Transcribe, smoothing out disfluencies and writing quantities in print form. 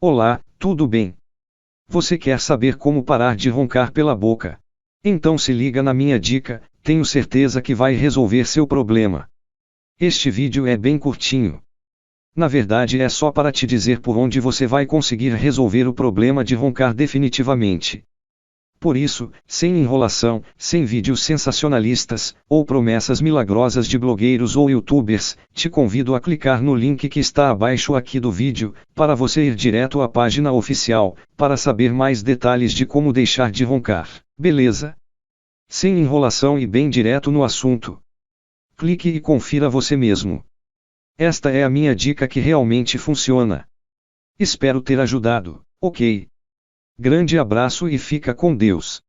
Olá, tudo bem? Você quer saber como parar de roncar pela boca? Então se liga na minha dica, tenho certeza que vai resolver seu problema. Este vídeo é bem curtinho. Na verdade é só para te dizer por onde você vai conseguir resolver o problema de roncar definitivamente. Por isso, sem enrolação, sem vídeos sensacionalistas, ou promessas milagrosas de blogueiros ou youtubers, te convido a clicar no link que está abaixo aqui do vídeo, para você ir direto à página oficial, para saber mais detalhes de como deixar de roncar, beleza? Sem enrolação e bem direto no assunto. Clique e confira você mesmo. Esta é a minha dica que realmente funciona. Espero ter ajudado, ok? Grande abraço e fica com Deus.